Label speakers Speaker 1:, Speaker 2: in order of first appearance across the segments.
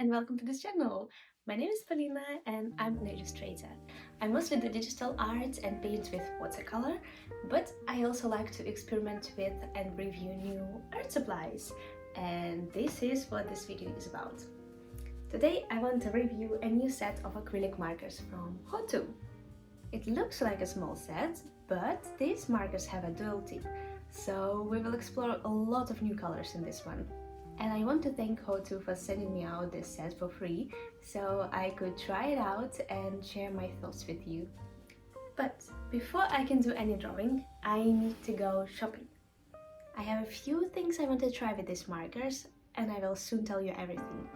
Speaker 1: and welcome to this channel. My name is Polina and I'm an illustrator. I mostly do digital art and paint with watercolor, but I also like to experiment with and review new art supplies. And this is what this video is about. Today I want to review a new set of acrylic markers from Hotu. It looks like a small set, but these markers have a dual tip, so we will explore a lot of new colors in this one. And I want to thank Hotu for sending me out this set for free, so I could try it out and share my thoughts with you. But before I can do any drawing, I need to go shopping. I have a few things I want to try with these markers, and I will soon tell you everything.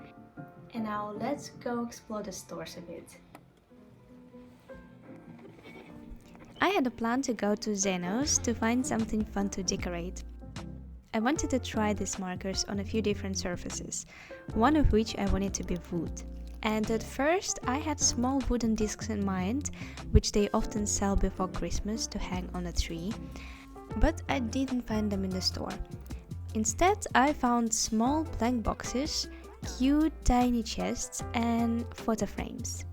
Speaker 1: And now let's go explore the stores a bit. I had a plan to go to Zeno's to find something fun to decorate. I wanted to try these markers on a few different surfaces, one of which I wanted to be wood. And at first I had small wooden discs in mind, which they often sell before Christmas to hang on a tree, but I didn't find them in the store. Instead I found small blank boxes, cute tiny chests and photo frames.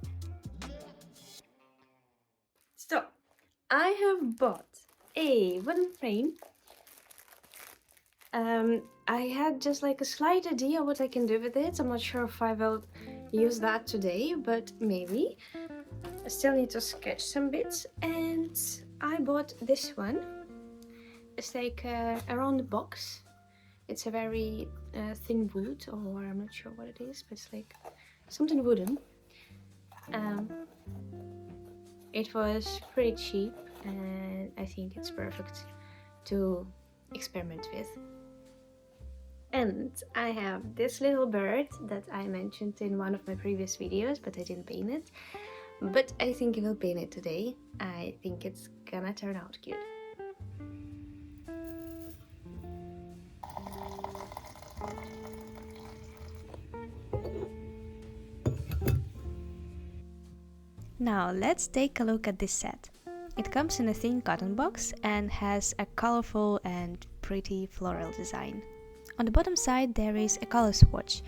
Speaker 1: So, I have bought a wooden frame. I had just like a slight idea what I can do with it. I'm not sure if I will use that today, but maybe. I still need to sketch some bits, and I bought this one. It's like a round box. It's a very thin wood, or I'm not sure what it is, but it's like something wooden. It was pretty cheap, and I think it's perfect to experiment with. And I have this little bird that I mentioned in one of my previous videos, but I didn't paint it. But I think I will paint it today. I think it's gonna turn out cute. Now let's take a look at this set. It comes in a thin cotton box and has a colorful and pretty floral design. On the bottom side there is a color swatch.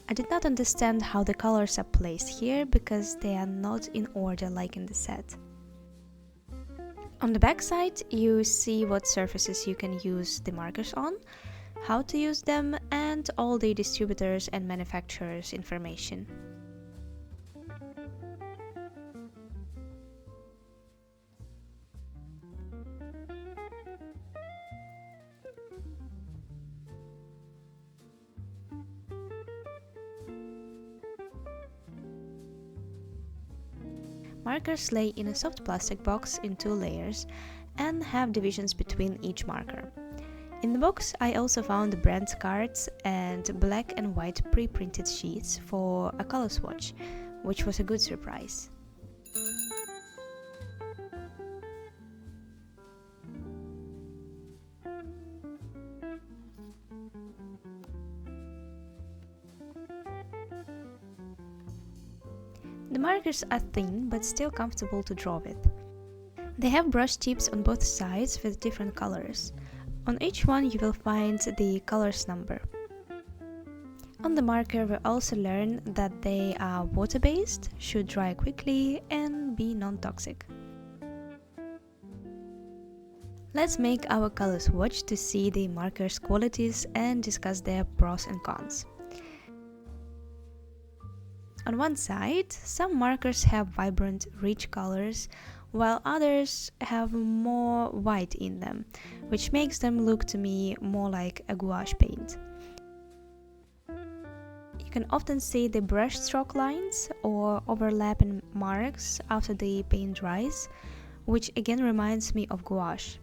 Speaker 1: I did not understand how the colors are placed here because they are not in order like in the set. On the back side you see what surfaces you can use the markers on, how to use them, and all the distributors and manufacturers information. Markers lay in a soft plastic box in 2 layers and have divisions between each marker. In the box I also found brand cards and black and white pre-printed sheets for a color swatch, which was a good surprise. The markers are thin but still comfortable to draw with. They have brush tips on both sides with different colors. On each one you will find the color's number. On the marker we also learn that they are water-based, should dry quickly and be non-toxic. Let's make our color swatch to see the markers' qualities and discuss their pros and cons. On one side, some markers have vibrant, rich colors, while others have more white in them, which makes them look to me more like a gouache paint. You can often see the brush stroke lines or overlapping marks after the paint dries, which again reminds me of gouache.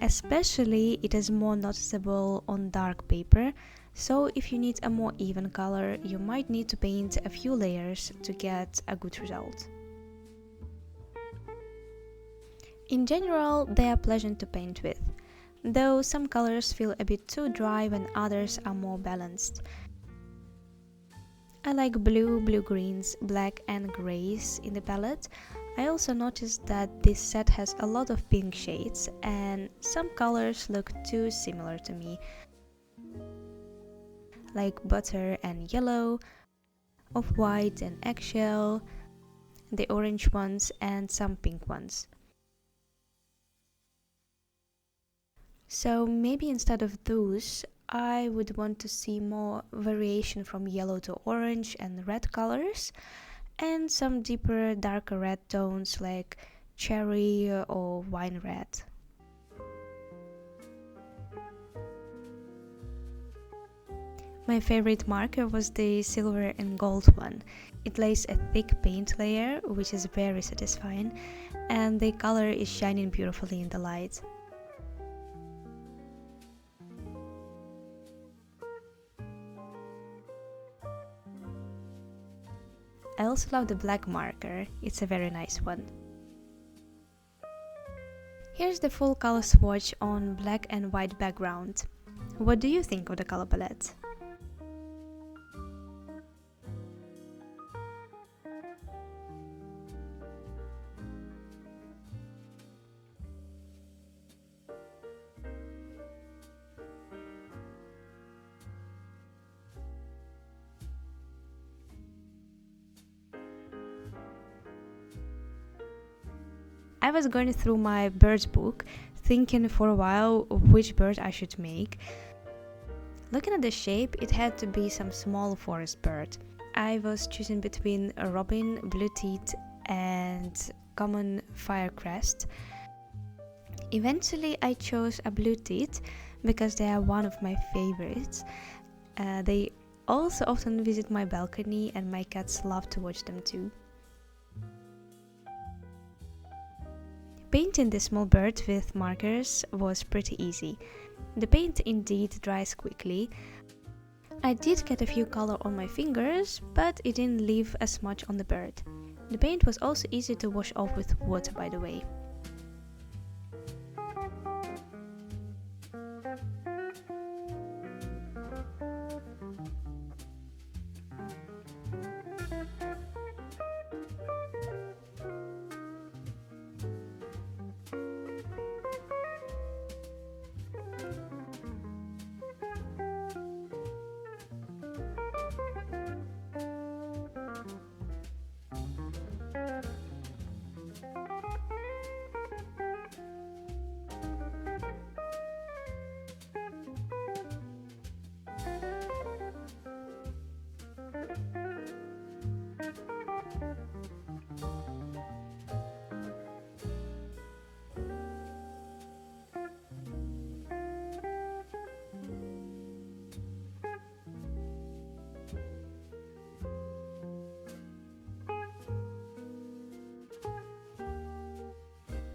Speaker 1: Especially it is more noticeable on dark paper, so if you need a more even color, you might need to paint a few layers to get a good result. In general, they are pleasant to paint with, though some colors feel a bit too dry when others are more balanced. I like blue, blue-greens, black and greys in the palette. I also noticed that this set has a lot of pink shades and some colors look too similar to me.
Speaker 2: like butter and yellow, off-white and eggshell, the orange ones and some pink ones. So maybe instead of those, I would want to see more variation from yellow to orange and red colors, and some deeper, darker red tones like cherry or wine red. My favorite marker was the silver and gold one. It lays a thick paint layer, which is very satisfying, and the color is shining beautifully in the light. I also love the black marker, it's a very nice one. Here's the full color swatch on black and white background. What do you think of the color palette? I was going through my birds book, thinking for a while which bird I should make. Looking at the shape, it had to be some small forest bird. I was choosing between a robin, blue teeth and common firecrest. Eventually I chose a blue teeth because they are one of my favorites. They also often visit my balcony and my cats love to watch them too. Painting the small bird with markers was pretty easy. The paint indeed dries quickly. I did get a few color on my fingers, but it didn't leave as much on the bird. The paint was also easy to wash off with water, by the way.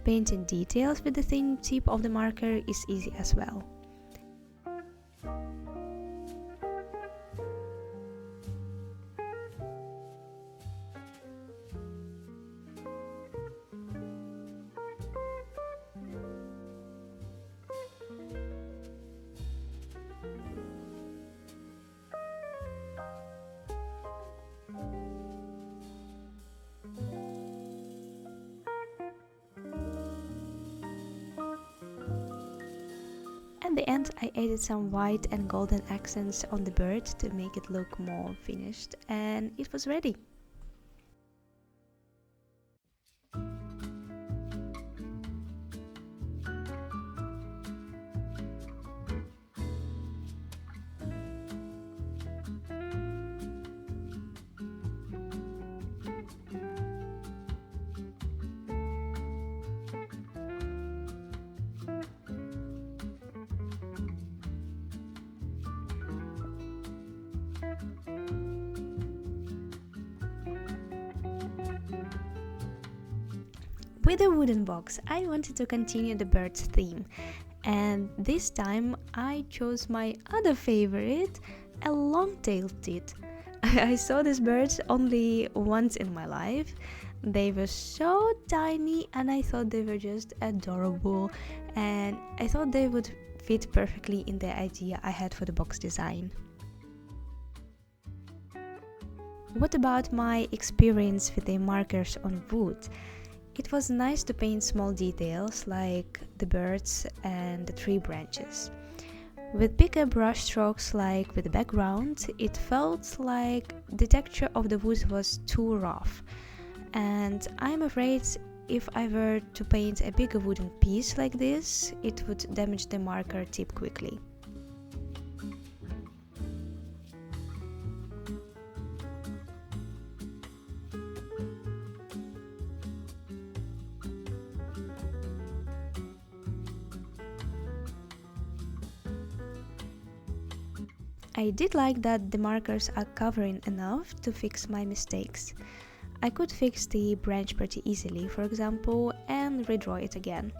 Speaker 2: Painting details with the thin tip of the marker is easy as well. At the end, I added some white and golden accents on the bird to make it look more finished, and it was ready. With the wooden box, I wanted to continue the bird's theme, and this time I chose my other favorite, a long-tailed tit. I saw these birds only once in my life. They were so tiny and I thought they were just adorable, and I thought they would fit perfectly in the idea I had for the box design. What about my experience with the markers on wood? It was nice to paint small details like the birds and the tree branches. With bigger brush strokes like with the background, it felt like the texture of the wood was too rough, and I'm afraid if I were to paint a bigger wooden piece like this, it would damage the marker tip quickly. I did like that the markers are covering enough to fix my mistakes. I could fix the branch pretty easily, for example, and redraw it again.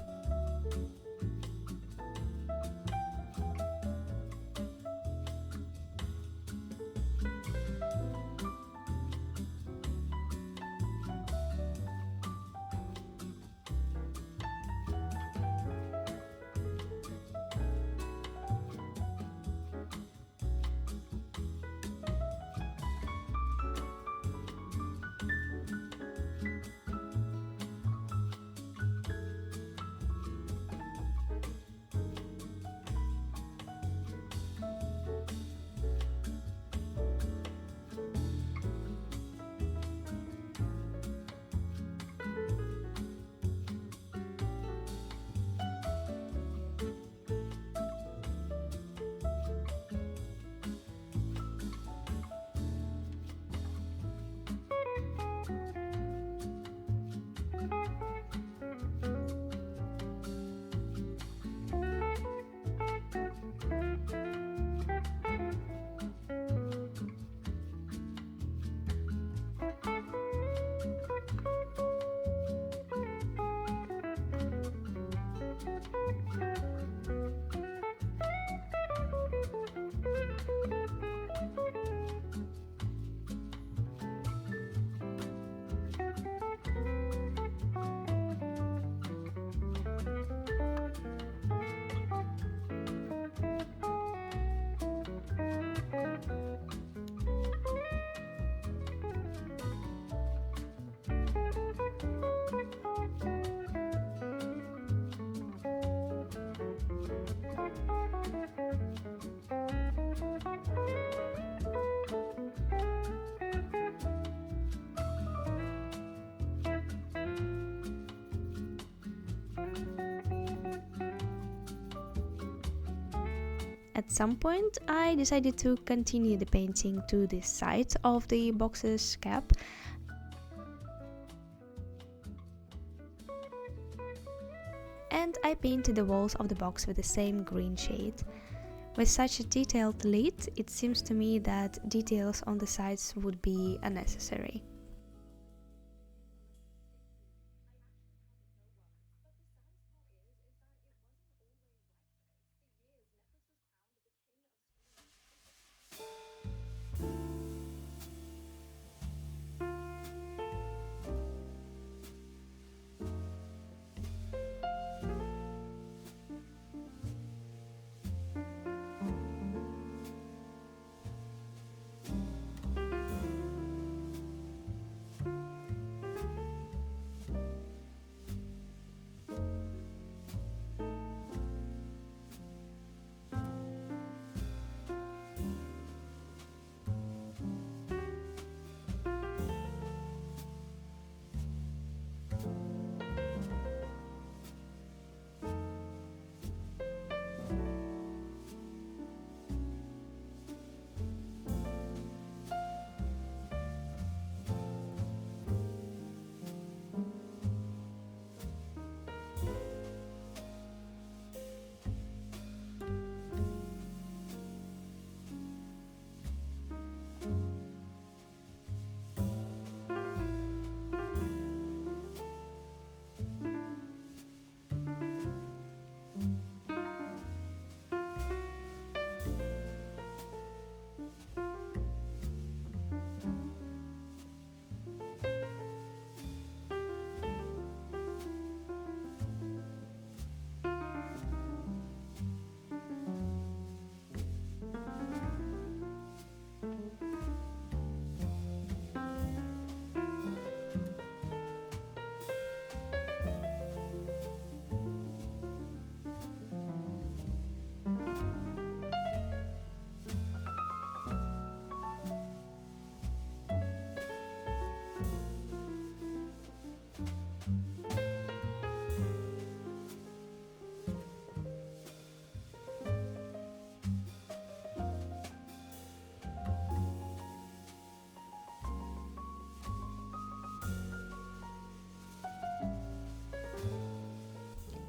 Speaker 2: At some point, I decided to continue the painting to the side of the box's cap. And I painted the walls of the box with the same green shade. With such a detailed lid, it seems to me that details on the sides would be unnecessary.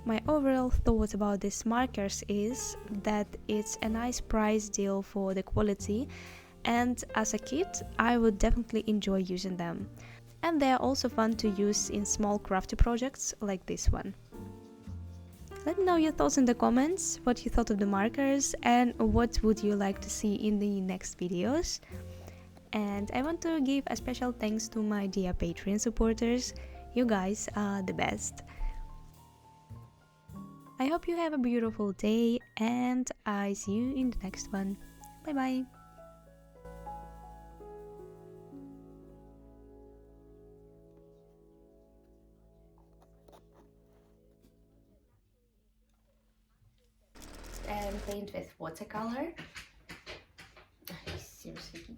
Speaker 2: My overall thought about these markers is that it's a nice price deal for the quality, and as a kit I would definitely enjoy using them. And they are also fun to use in small crafty projects like this one. Let me know your thoughts in the comments, what you thought of the markers and what would you like to see in the next videos. And I want to give a special thanks to my dear Patreon supporters. You guys are the best. I hope you have a beautiful day and I see you in the next one. Bye bye!
Speaker 1: And paint with watercolor. Seriously,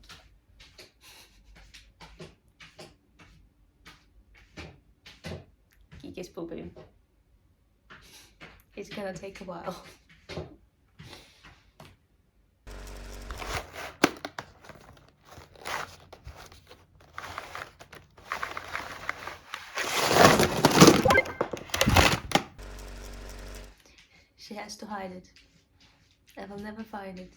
Speaker 1: Kiki's pooping. It's gonna take a while. She has to hide it. I will never find it.